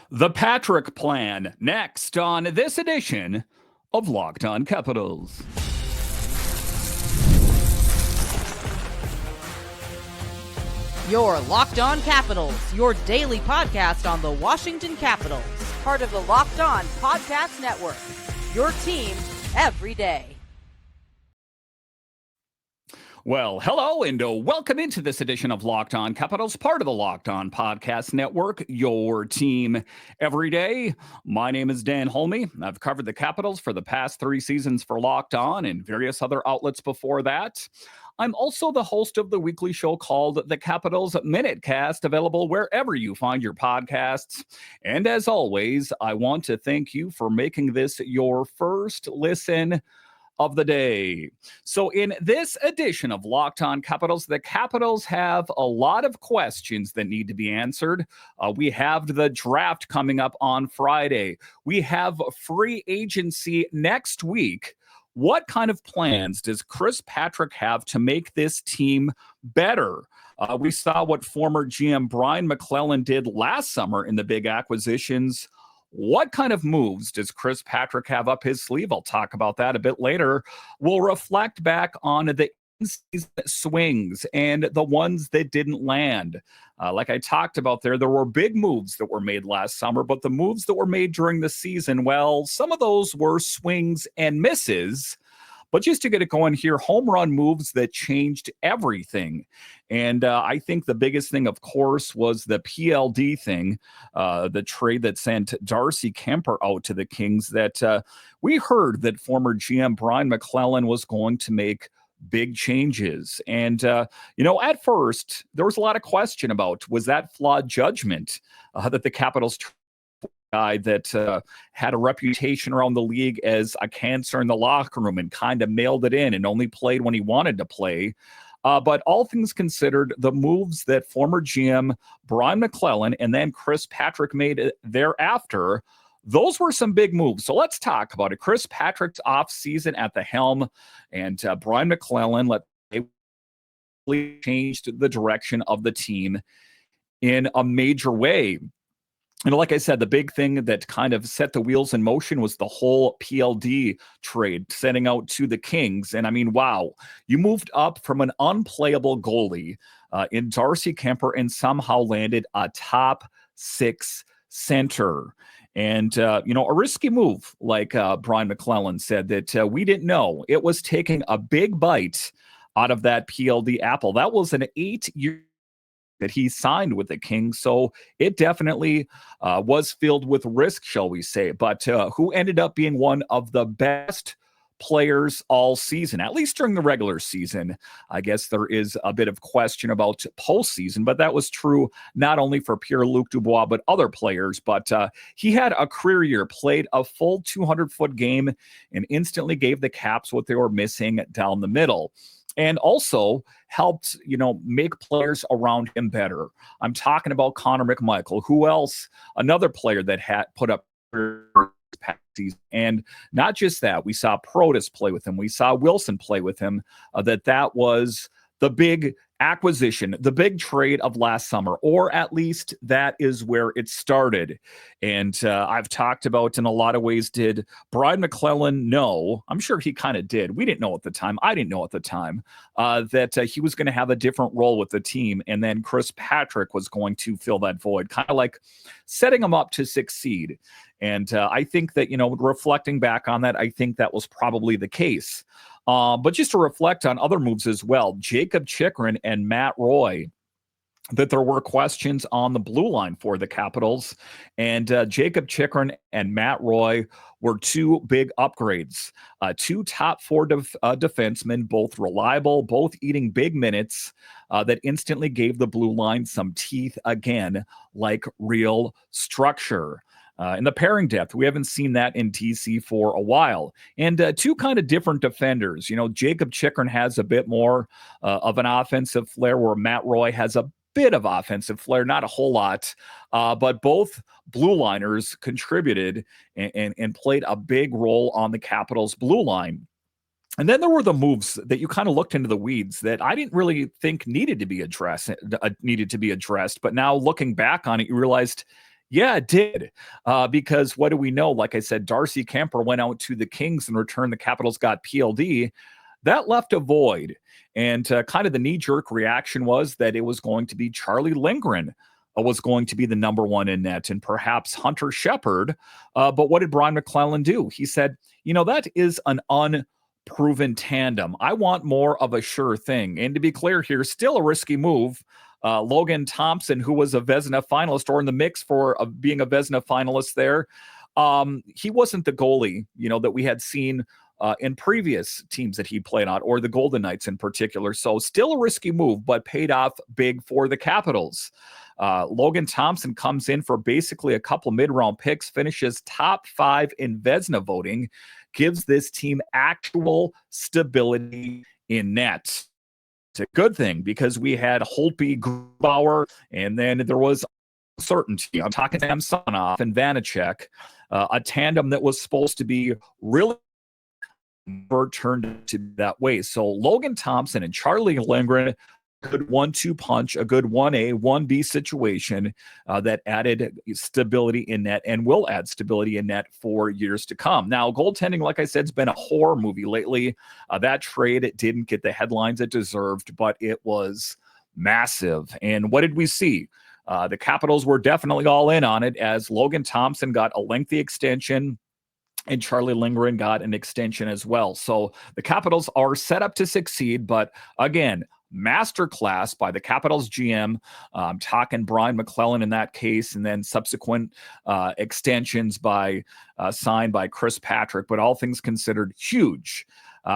The Patrick Plan, next on this edition of Locked On Capitals. Your Locked On Capitals, your daily podcast on the Washington Capitals. Part of the Locked On Podcast Network, your team every day. Well, hello and welcome into this edition of Locked On Capitals, part of the Locked On Podcast Network, your team every day. My name is Dan Holme. I've covered the Capitals for the past 3 seasons for Locked On and various other outlets before that. I'm also the host of the weekly show called The Capitals Minutecast, available wherever you find your podcasts. And as always, I want to thank you for making this your first listen of the day. So in this edition of Locked On Capitals, the Capitals have a lot of questions that need to be answered. We have the draft coming up on Friday. We have free agency next week. What kind of plans does Chris Patrick have to make this team better? We saw what former GM Brian McClellan did last summer in the big acquisitions. What kind of moves does Chris Patrick have up his sleeve? I'll talk about that a bit later. We'll reflect back on the swings and the ones that didn't land. Like I talked about there were big moves that were made last summer, but the moves that were made during the season, well, some of those were swings and misses. But just to get it going here, home run moves that changed everything. And I think the biggest thing, of course, was the PLD thing, the trade that sent Darcy Kuemper out to the Kings, that we heard that former GM Brian McClellan was going to make big changes. And, at first, there was a lot of question about, was that flawed judgment that the Capitals guy that had a reputation around the league as a cancer in the locker room and kind of mailed it in and only played when he wanted to play. But all things considered, the moves that former GM Brian McClellan and then Chris Patrick made thereafter, those were some big moves. So let's talk about it. Chris Patrick's offseason at the helm, and Brian McClellan changed the direction of the team in a major way. And like I said, the big thing that kind of set the wheels in motion was the whole PLD trade, sending out to the Kings. And I mean, wow, you moved up from an unplayable goalie in Darcy Kuemper and somehow landed a top 6 center. And, a risky move, like Brian McClellan said, that we didn't know. It was taking a big bite out of that PLD apple. That was an 8-year that he signed with the Kings. So it definitely was filled with risk, shall we say, but who ended up being one of the best players all season, at least during the regular season. I guess there is a bit of question about postseason, but that was true not only for Pierre-Luc Dubois, but other players. But he had a career year, played a full 200-foot game, and instantly gave the Caps what they were missing down the middle. And also helped, make players around him better. I'm talking about Connor McMichael. Who else? Another player that had put up season. And not just that, we saw Protas play with him. We saw Wilson play with him. That was the big acquisition, the big trade of last summer, or at least that is where it started. And I've talked about in a lot of ways, did Brian McClellan know? I'm sure he kind of did. We didn't know at the time. I didn't know at the time that he was going to have a different role with the team. And then Chris Patrick was going to fill that void, kind of like setting him up to succeed. And I think that, reflecting back on that, I think that was probably the case. But just to reflect on other moves as well, Jakob Chychrun and Matt Roy, that there were questions on the blue line for the Capitals. And Jakob Chychrun and Matt Roy were 2 big upgrades. 2 top 4 defensemen, both reliable, both eating big minutes, that instantly gave the blue line some teeth again, like real structure. In the pairing depth, we haven't seen that in DC for a while. And 2 kind of different defenders. Jakob Chychrun has a bit more of an offensive flair, where Matt Roy has a bit of offensive flair, not a whole lot, but both blue liners contributed and played a big role on the Capitals' blue line. And then there were the moves that you kind of looked into the weeds that I didn't really think needed to be addressed. But now looking back on it, you realized, Yeah, it did. Because what do we know? Like I said, Darcy Kemper went out to the Kings. In return, the Capitals got PLD. That left a void. And kind of the knee-jerk reaction was that it was going to be Charlie Lindgren was going to be the number one in net, and perhaps Hunter Shepard. But what did Brian McClellan do? He said, that is an unproven tandem. I want more of a sure thing. And to be clear here, still a risky move. Logan Thompson, who was a Vezina finalist or in the mix for being a Vezina finalist there, he wasn't the goalie, that we had seen in previous teams that he played on, or the Golden Knights in particular. So still a risky move, but paid off big for the Capitals. Logan Thompson comes in for basically a couple mid-round picks, finishes top 5 in Vezina voting, gives this team actual stability in net. It's a good thing because we had Holtby, Grubauer, and then there was uncertainty. I'm talking to Samsonov and Vanacek, a tandem that was supposed to be really turned to that way. So Logan Thompson and Charlie Lindgren, good 1-2 punch, a good 1A, 1B situation that added stability in net and will add stability in net for years to come. Now, goaltending, like I said, has been a horror movie lately. That trade didn't get the headlines it deserved, but it was massive. And what did we see? The Capitals were definitely all in on it as Logan Thompson got a lengthy extension and Charlie Lindgren got an extension as well. So the Capitals are set up to succeed, but again, masterclass by the Capitals GM. I'm talking Brian McClellan in that case, and then subsequent extensions signed by Chris Patrick, but all things considered, huge.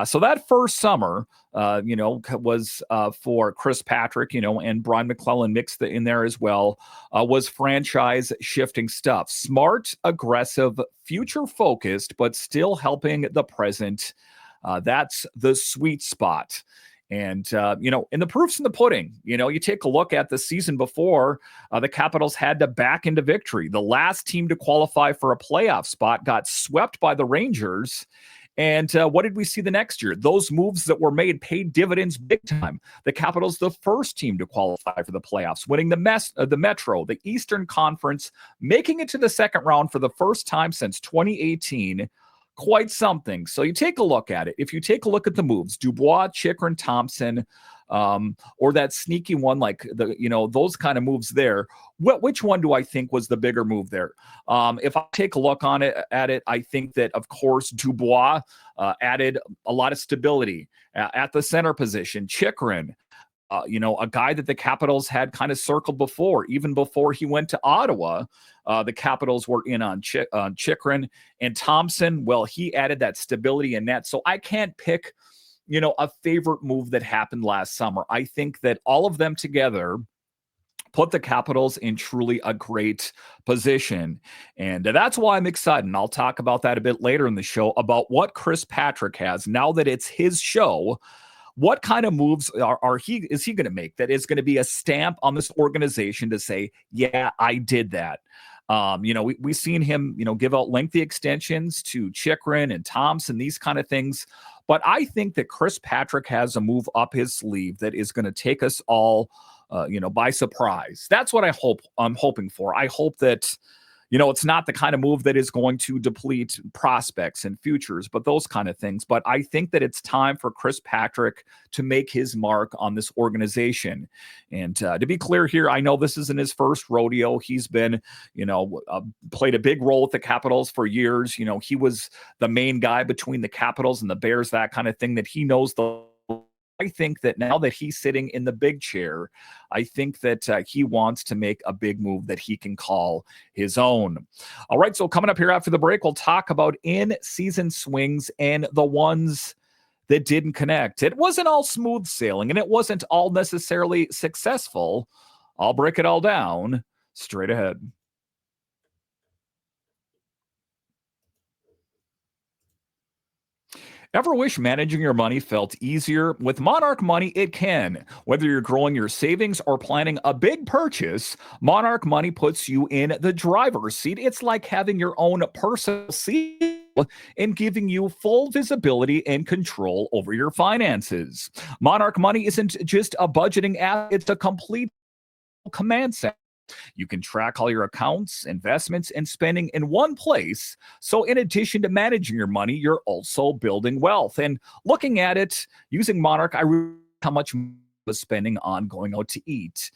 So that first summer, was for Chris Patrick, and Brian McClellan mixed in there as well, was franchise shifting stuff. Smart, aggressive, future focused, but still helping the present. That's the sweet spot. And, and the proof's in the pudding. You take a look at the season before, the Capitals had to back into victory. The last team to qualify for a playoff spot got swept by the Rangers. And what did we see the next year? Those moves that were made paid dividends big time. The Capitals, the first team to qualify for the playoffs, winning the Metro, the Eastern Conference, making it to the second round for the first time since 2018. Quite something. So you take a look at it. If you take a look at the moves, Dubois, Chychrun, Thompson, or that sneaky one, like those kind of moves there. Which one do I think was the bigger move there? If I take a look at it, I think that, of course, Dubois added a lot of stability at the center position. Chychrun, a guy that the Capitals had kind of circled before, even before he went to Ottawa. The Capitals were in on Chychrun. And Thompson, well, he added that stability in net. So I can't pick, a favorite move that happened last summer. I think that all of them together put the Capitals in truly a great position. And that's why I'm excited. And I'll talk about that a bit later in the show, about what Chris Patrick has now that it's his show. What kind of moves is he going to make that is going to be a stamp on this organization to say, yeah, I did that. We've seen him, give out lengthy extensions to Chychrun and Thompson, these kind of things. But I think that Chris Patrick has a move up his sleeve that is going to take us all, by surprise. That's what I'm hoping for. I hope that, it's not the kind of move that is going to deplete prospects and futures, but those kind of things. But I think that it's time for Chris Patrick to make his mark on this organization. And to be clear here, I know this isn't his first rodeo. He's been, played a big role with the Capitals for years. He was the main guy between the Capitals and the Bears, that kind of thing, that he knows I think that now that he's sitting in the big chair, I think that he wants to make a big move that he can call his own. All right, so coming up here after the break, we'll talk about in-season swings and the ones that didn't connect. It wasn't all smooth sailing, and it wasn't all necessarily successful. I'll break it all down straight ahead. Ever wish managing your money felt easier? With Monarch Money, it can. Whether you're growing your savings or planning a big purchase, Monarch Money puts you in the driver's seat. It's like having your own personal seat and giving you full visibility and control over your finances. Monarch Money isn't just a budgeting app, it's a complete command center You can track all your accounts, investments, and spending in one place. So in addition to managing your money, you're also building wealth. And looking at it using Monarch, I really how much was spending on going out to eat,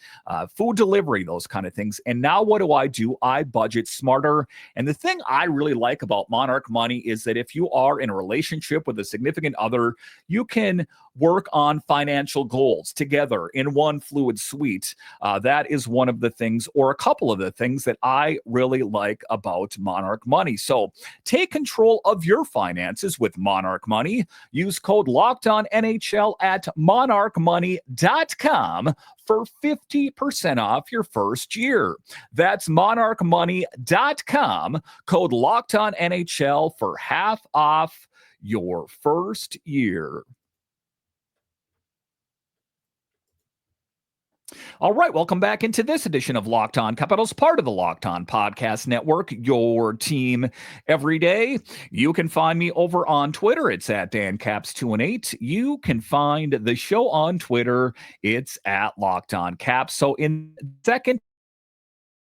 food delivery, those kind of things. And now what do? I budget smarter. And the thing I really like about Monarch Money is that if you are in a relationship with a significant other, you can work on financial goals together in one fluid suite. That is one of the things, or a couple of the things that I really like about Monarch Money. So take control of your finances with Monarch Money. Use code LOCKEDONNHL at monarchmoney.com for 50% off your first year. That's monarchmoney.com, code LOCKEDONNHL for half off your first year. All right, welcome back into this edition of Locked On Capitals, part of the Locked On Podcast Network, your team every day. You can find me over on Twitter. It's at DanCaps218. You can find the show on Twitter. It's at Locked On Caps. So in second,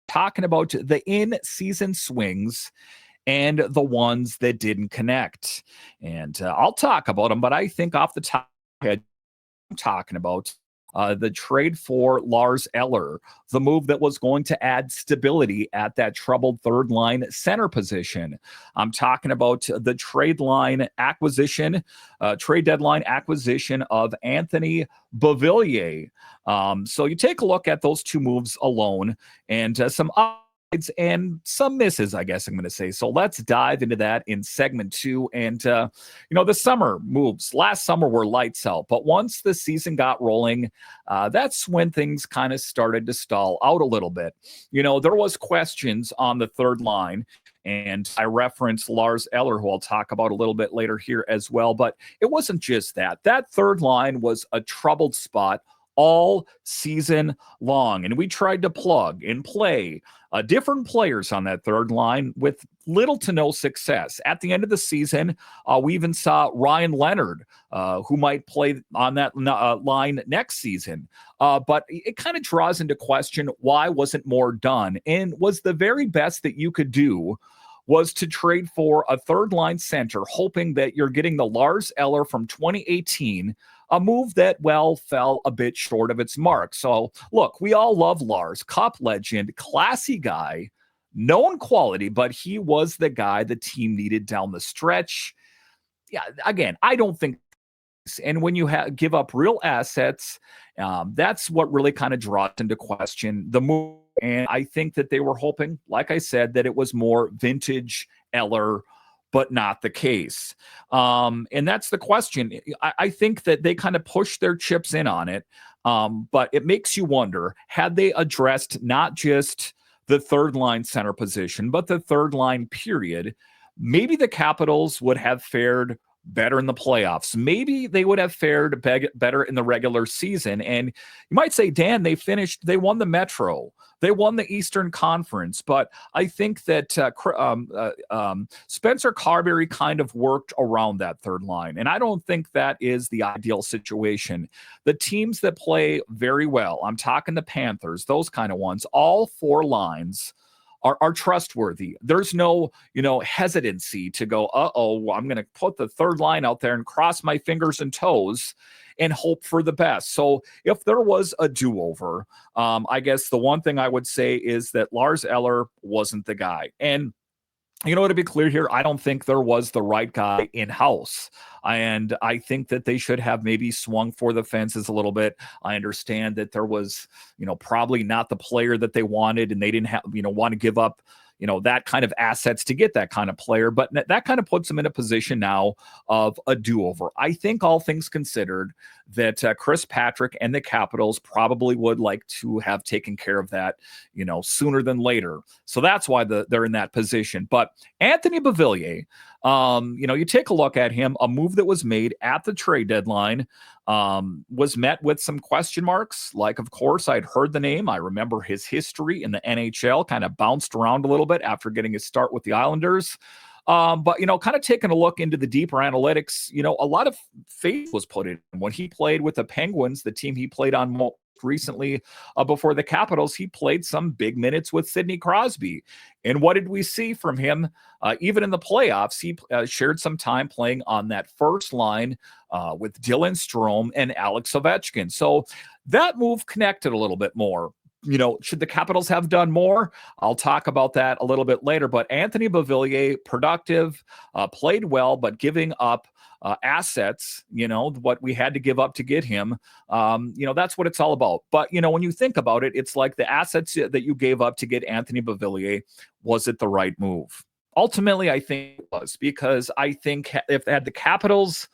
talking about the in-season swings and the ones that didn't connect. And I'll talk about them, but I think off the top of my head, I'm talking about the trade for Lars Eller, the move that was going to add stability at that troubled third line center position. I'm talking about the trade deadline acquisition of Anthony Beauvillier. So you take a look at those two moves alone and some and some misses, I guess I'm going to say. So let's dive into that in segment 2. And, the summer moves. Last summer were lights out. But once the season got rolling, that's when things kind of started to stall out a little bit. There was questions on the third line. And I referenced Lars Eller, who I'll talk about a little bit later here as well. But it wasn't just that. That third line was a troubled spot all season long. And we tried to plug and play different players on that third line with little to no success. At the end of the season, we even saw Ryan Leonard, who might play on that line next season. But it kind of draws into question, why wasn't more done? And was the very best that you could do was to trade for a third line center, hoping that you're getting the Lars Eller from 2018, a move that, fell a bit short of its mark. So, look, we all love Lars, Cup legend, classy guy, known quality, but he was the guy the team needed down the stretch. Yeah, again, I don't think. And when you give up real assets, that's what really kind of draws into question the move. And I think that they were hoping, like I said, that it was more vintage Eller, but not the case. And that's the question. I think that they kind of pushed their chips in on it. But it makes you wonder, had they addressed not just the third line center position, but the third line period, maybe the Capitals would have fared better in the playoffs. Maybe they would have fared better in the regular season. And you might say, Dan, they won the Metro. They won the Eastern Conference. But I think that Spencer Carberry kind of worked around that third line. And I don't think that is the ideal situation. The teams that play very well, I'm talking the Panthers, those kind of ones, all four lines are trustworthy. There's no, hesitancy to go, I'm going to put the third line out there and cross my fingers and toes and hope for the best. So if there was a do-over, I guess the one thing I would say is that Lars Eller wasn't the guy. And to be clear here, I don't think there was the right guy in-house. And I think that they should have maybe swung for the fences a little bit. I understand that there was, probably not the player that they wanted, and they didn't have, want to give up, that kind of assets to get that kind of player. But that kind of puts them in a position now of a do-over. I think all things considered that Chris Patrick and the Capitals probably would like to have taken care of that, sooner than later. So that's why they're in that position. But Anthony Beauvillier, you take a look at him, a move that was made at the trade deadline, was met with some question marks. Like, of course, I'd heard the name. I remember his history in the NHL, kind of bounced around a little bit after getting his start with the Islanders. But, kind of taking a look into the deeper analytics, a lot of faith was put in when he played with the Penguins, the team he played on most recently before the Capitals, he played some big minutes with Sidney Crosby. And what did we see from him? Even in the playoffs, he shared some time playing on that first line with Dylan Strome and Alex Ovechkin. So that move connected a little bit more. Should the Capitals have done more? I'll talk about that a little bit later. But Anthony Beauvillier, productive, played well, but giving up assets, what we had to give up to get him, that's what it's all about. But, when you think about it, it's like the assets that you gave up to get Anthony Beauvillier, was it the right move? Ultimately, I think it was, because I think if had the Capitals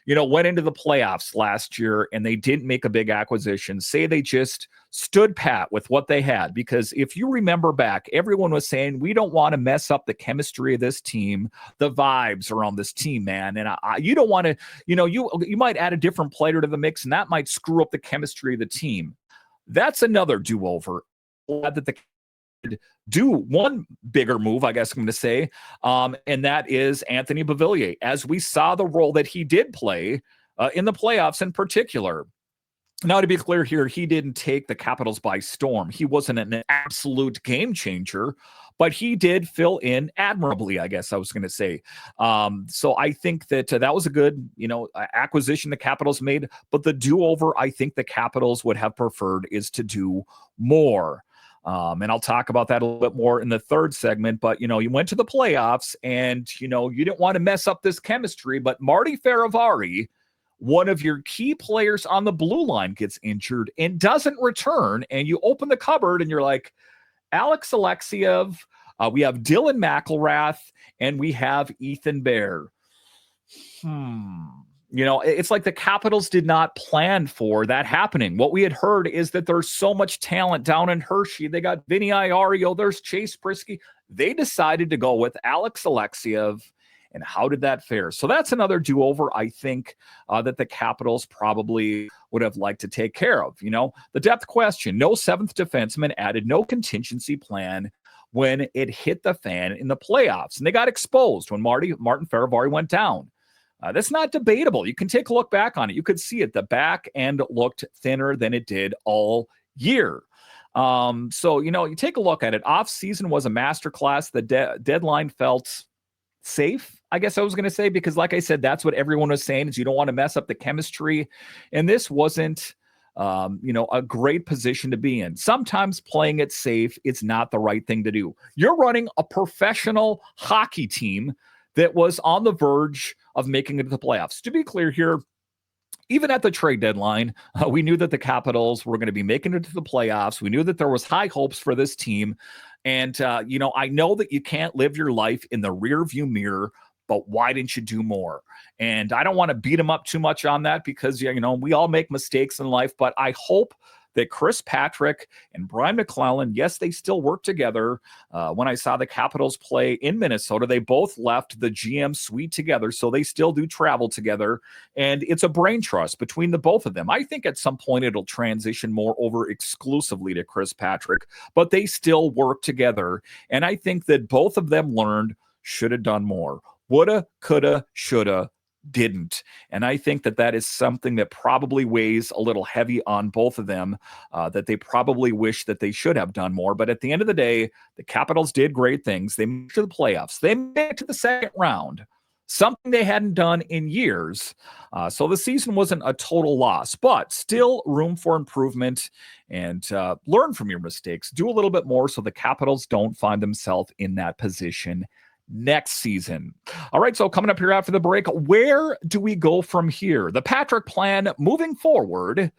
went into the playoffs last year and they didn't make a big acquisition, say they just stood pat with what they had, because if you remember back, everyone was saying, we don't want to mess up the chemistry of this team, the vibes around this team, man. And you don't want to, you might add a different player to the mix and that might screw up the chemistry of the team. That's another do-over. Glad that the do one bigger move, I guess I'm going to say, and that is Anthony Beauvillier, as we saw the role that he did play in the playoffs in particular. Now, to be clear here, he didn't take the Capitals by storm. He wasn't an absolute game changer, but he did fill in admirably, I guess I was going to say. So I think that that was a good, acquisition the Capitals made, but the do-over I think the Capitals would have preferred is to do more. And I'll talk about that a little bit more in the third segment. But, you went to the playoffs and, you didn't want to mess up this chemistry. But Marty Faravari, one of your key players on the blue line, gets injured and doesn't return. And you open the cupboard and you're like, Alex Alexiev, we have Dylan McElrath, and we have Ethan Bear. It's like the Capitals did not plan for that happening. What we had heard is that there's so much talent down in Hershey. They got Vinny Iorio, there's Chase Prisky. They decided to go with Alex Alexiev, and how did that fare? So that's another do-over, I think, that the Capitals probably would have liked to take care of. The depth question, no seventh defenseman added, no contingency plan when it hit the fan in the playoffs. And they got exposed when Martin Faravari went down. That's not debatable. You can take a look back on it. You could see it. The back end looked thinner than it did all year. So, you take a look at it. Off-season was a masterclass. The deadline felt safe, I guess I was going to say, because like I said, that's what everyone was saying, is you don't want to mess up the chemistry. And this wasn't, a great position to be in. Sometimes playing it safe, it's not the right thing to do. You're running a professional hockey team that was on the verge of making it to the playoffs. To be clear here, even at the trade deadline, we knew that the Capitals were going to be making it to the playoffs. We knew that there was high hopes for this team. And, I know that you can't live your life in the rear view mirror, but why didn't you do more? And I don't want to beat him up too much on that, because, we all make mistakes in life, but I hope that Chris Patrick and Brian McClellan, yes, they still work together. When I saw the Capitals play in Minnesota, they both left the GM suite together, so they still do travel together. And it's a brain trust between the both of them. I think at some point it'll transition more over exclusively to Chris Patrick, but they still work together. And I think that both of them learned, should have done more. Woulda, coulda, shoulda, didn't. And I think that that is something that probably weighs a little heavy on both of them, that they probably wish that they should have done more. But at the end of the day, the Capitals did great things. They made it to the playoffs. They made it to the second round, something they hadn't done in years. So the season wasn't a total loss, but still room for improvement, and learn from your mistakes. Do a little bit more so the Capitals don't find themselves in that position next season. All right, so coming up here after the break, where do we go from here? The Patrick plan moving forward,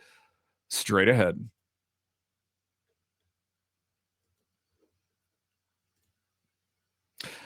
straight ahead.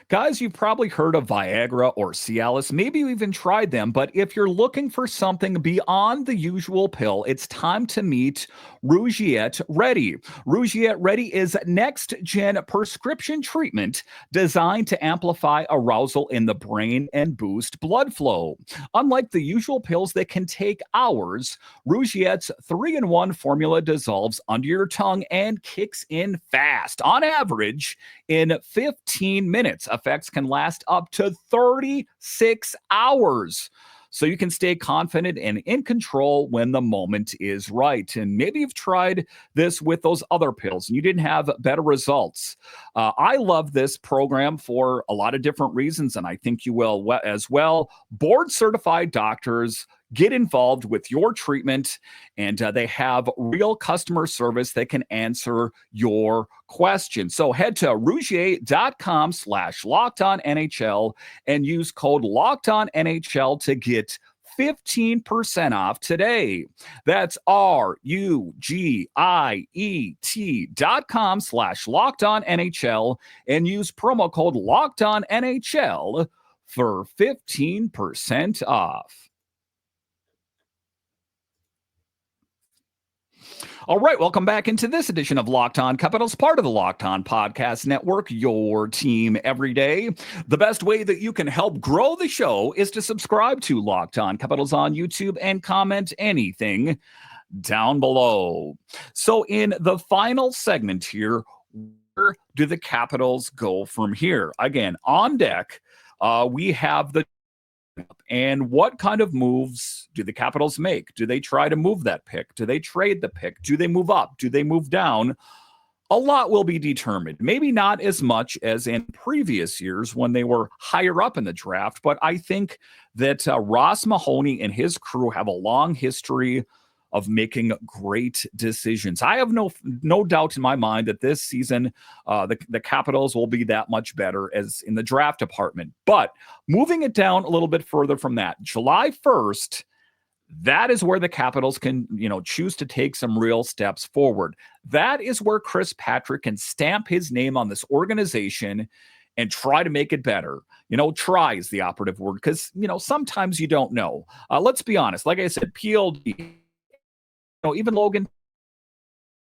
Guys, you've probably heard of Viagra or Cialis. Maybe you even tried them, but if you're looking for something beyond the usual pill, it's time to meet Rougiette Ready. Rougiette Ready is next-gen prescription treatment designed to amplify arousal in the brain and boost blood flow. Unlike the usual pills that can take hours, Rougiette's 3-in-1 formula dissolves under your tongue and kicks in fast. On average, in 15 minutes. Effects can last up to 36 hours. so you can stay confident and in control when the moment is right. And maybe you've tried this with those other pills and you didn't have better results. I love this program for a lot of different reasons, and I think you will as well. Board certified doctors get involved with your treatment, and they have real customer service that can answer your questions. So head to rougier.com/LockedOnNHL and use code LockedOnNHL to get 15% off today. That's RUGIET.com/LockedOnNHL and use promo code LockedOnNHL for 15% off. All right, welcome back into this edition of Locked On Capitals, part of the Locked On Podcast Network, your team every day. The best way that you can help grow the show is to subscribe to Locked On Capitals on YouTube and comment anything down below. So in the final segment here, where do the Capitals go from here? Again, on deck, we have the and what kind of moves do the Capitals make? Do they try to move that pick? Do they trade the pick? Do they move up? Do they move down? A lot will be determined. Maybe not as much as in previous years when they were higher up in the draft, but I think that Ross Mahoney and his crew have a long history of making great decisions. I have no doubt in my mind that this season the Capitals will be that much better as in the draft department. But moving it down a little bit further from that, July 1st, that is where the Capitals can, choose to take some real steps forward. That is where Chris Patrick can stamp his name on this organization and try to make it better. Try is the operative word because, sometimes you don't know. Let's be honest. Like I said, PLD, even Logan,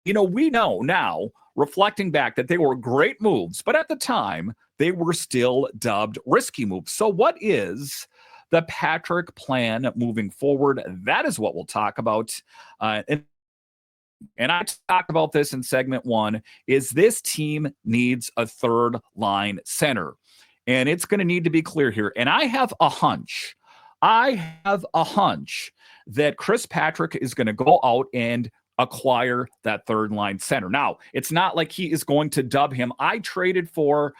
we know now, reflecting back, that they were great moves, but at the time, they were still dubbed risky moves. So what is the Patrick plan moving forward? That is what we'll talk about. And I talked about this in segment 1, is this team needs a third line center. And it's going to need to be clear here. And I have a hunch that Chris Patrick is going to go out and acquire that third line center. Now, it's not like he is going to dub him. I traded or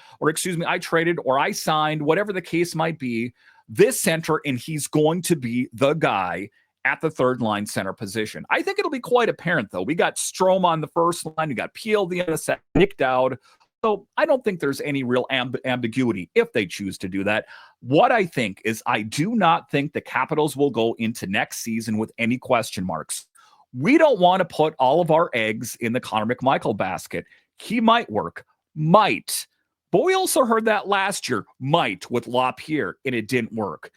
I signed, whatever the case might be, this center, and he's going to be the guy at the third line center position. I think it'll be quite apparent, though. We got Strome on the first line. We got PLD on the second, Nick Dowd. So I don't think there's any real ambiguity if they choose to do that. What I think is I do not think the Capitals will go into next season with any question marks. We don't want to put all of our eggs in the Connor McMichael basket. He might work. Might. But we also heard that last year, might, with LaPierre, and it didn't work.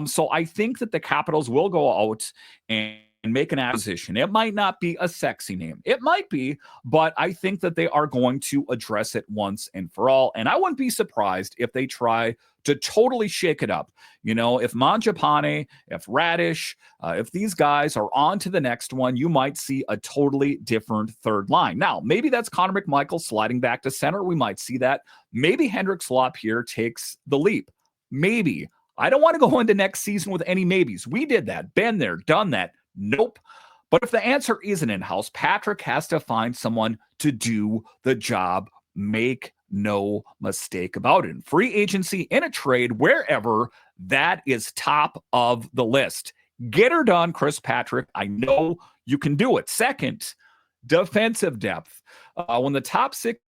So I think that the Capitals will go out and make an acquisition. It might not be a sexy name. It might be, but I think that they are going to address it once and for all. And I wouldn't be surprised if they try to totally shake it up. If Mangiapane, if Radish, if these guys are on to the next one, you might see a totally different third line. Now, maybe that's Connor McMichael sliding back to center. We might see that. Maybe Hendrix Lapierre takes the leap. Maybe. I don't want to go into next season with any maybes. We did that. Been there, done that. Nope. But if the answer isn't in-house, Patrick has to find someone to do the job. Make no mistake about it. Free agency, in a trade, wherever, that is top of the list. Get her done, Chris Patrick. I know you can do it. Second, defensive depth. When the top 6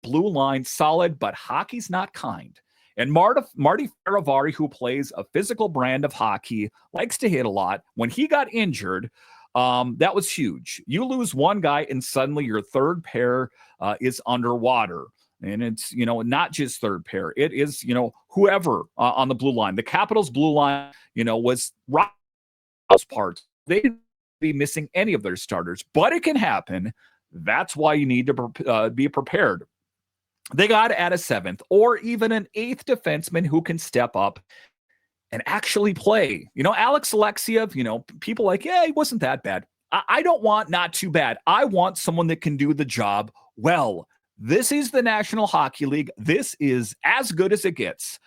blue line solid, but hockey's not kind. And Marty Faravari, who plays a physical brand of hockey, likes to hit a lot. When he got injured, that was huge. You lose one guy and suddenly your third pair is underwater. And it's, not just third pair. It is, whoever on the blue line. The Capitals blue line, was Ross parts. They didn't be missing any of their starters, but it can happen. That's why you need to be prepared. They got to add a 7th or even an 8th defenseman who can step up and actually play. Alex Alexiev, people like, yeah, he wasn't that bad. I don't want not too bad. I want someone that can do the job well. This is the National Hockey League. This is as good as it gets.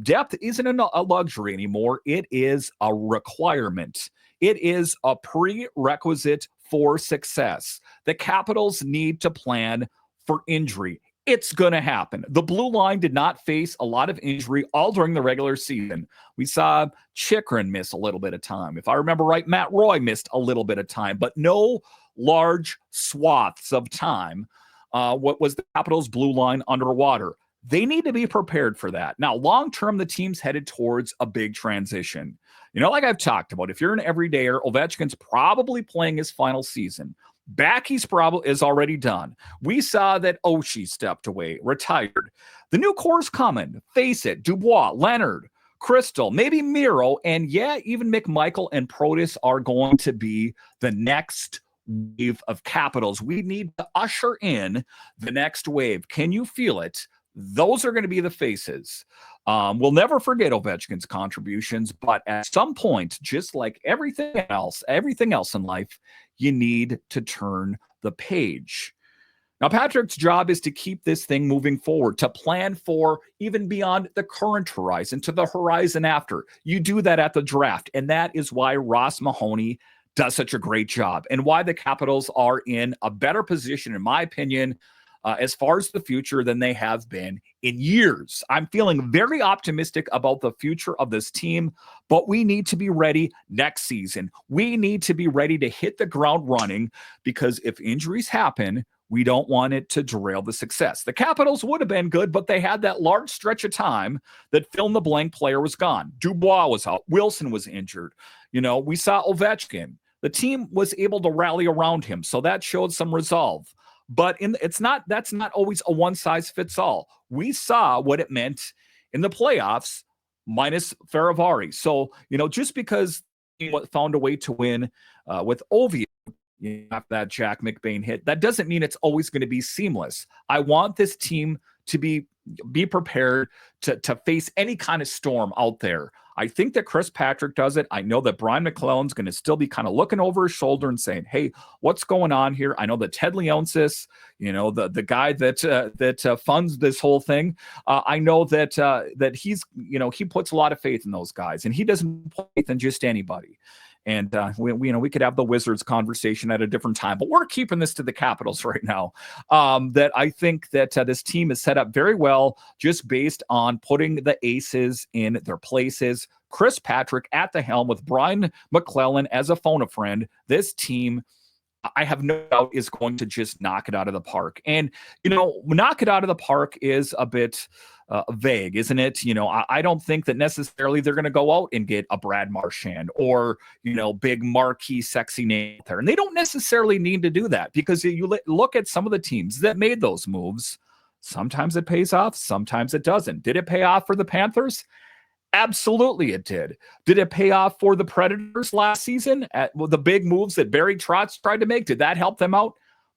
Depth isn't a luxury anymore. It is a requirement. It is a prerequisite for success. The Capitals need to plan for injury. It's going to happen. The blue line did not face a lot of injury all during the regular season. We saw Chychrun miss a little bit of time. If I remember right, Matt Roy missed a little bit of time, but no large swaths of time. What was the Capitals' blue line underwater? They need to be prepared for that. Now, long-term, the team's headed towards a big transition. Like I've talked about, if you're an everydayer, Ovechkin's probably playing his final season. Backey's probably is already done. We saw that Oshie stepped away, retired. The new core's coming. Face it, Dubois, Leonard, Crystal, maybe Miro, and even McMichael and Protas are going to be the next wave of Capitals. We need to usher in the next wave. Can you feel it? Those are going to be the faces. We'll never forget Ovechkin's contributions, but at some point, just like everything else in life, you need to turn the page. Now, Patrick's job is to keep this thing moving forward, to plan for even beyond the current horizon, to the horizon after. You do that at the draft, and that is why Ross Mahoney does such a great job, and why the Capitals are in a better position, in my opinion, as far as the future than they have been in years. I'm feeling very optimistic about the future of this team, but we need to be ready next season. We need to be ready to hit the ground running, because if injuries happen, we don't want it to derail the success. The Capitals would have been good, but they had that large stretch of time that fill-in-the-blank player was gone. Dubois was out. Wilson was injured. We saw Ovechkin. The team was able to rally around him, so that showed some resolve. But that's not always a one-size-fits-all. We saw what it meant in the playoffs minus Faravari. So, just because he found a way to win with Ovi after that Jack McBain hit, that doesn't mean it's always going to be seamless. I want this team to be prepared to face any kind of storm out there. I think that Chris Patrick does it. I know that Brian McClellan's going to still be kind of looking over his shoulder and saying, hey, what's going on here? I know that Ted Leonsis, the guy that funds this whole thing, I know that he's, he puts a lot of faith in those guys, and he doesn't put faith in just anybody. And we could have the Wizards conversation at a different time, but we're keeping this to the Capitals right now. That I think that this team is set up very well, just based on putting the aces in their places. Chris Patrick at the helm with Brian McClellan as a phone-a-friend. This team, I have no doubt, is going to just knock it out of the park. And, knock it out of the park is a bit vague, isn't it? I don't think that necessarily they're going to go out and get a Brad Marchand or, big marquee sexy name there. And they don't necessarily need to do that, because you look at some of the teams that made those moves. Sometimes it pays off, sometimes it doesn't. Did it pay off for the Panthers? Absolutely it did. Did it pay off for the Predators last season at the big moves that Barry Trotz tried to make? Did that help them out?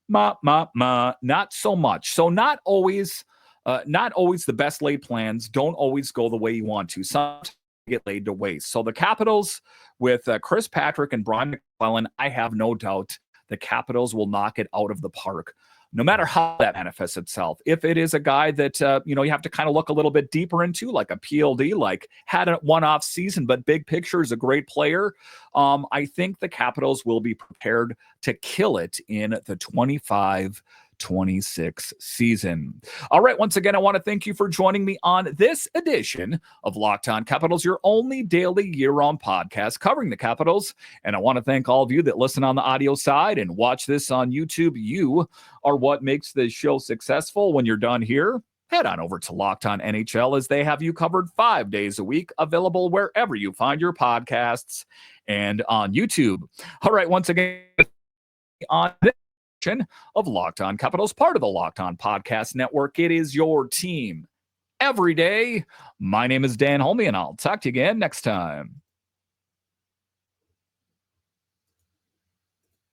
Not so much. So not always the best laid plans don't always go the way you want to. Sometimes get laid to waste. So the Capitals with Chris Patrick and Brian McClellan, I have no doubt the Capitals will knock it out of the park, no matter how that manifests itself. If it is a guy that, you have to kind of look a little bit deeper into, like a PLD, like had a one-off season, but big picture is a great player. I think the Capitals will be prepared to kill it in the 25-26 season. All right. Once again, I want to thank you for joining me on this edition of Locked On Capitals, your only daily year-round podcast covering the Capitals. And I want to thank all of you that listen on the audio side and watch this on YouTube. You are what makes this show successful. When you're done here, head on over to Locked On NHL, as they have you covered 5 days a week, available wherever you find your podcasts and on YouTube. All right. Once again, on this of Locked On Capitals, part of the Locked On Podcast Network. It is your team every day. My name is Dan Holme, and I'll talk to you again next time.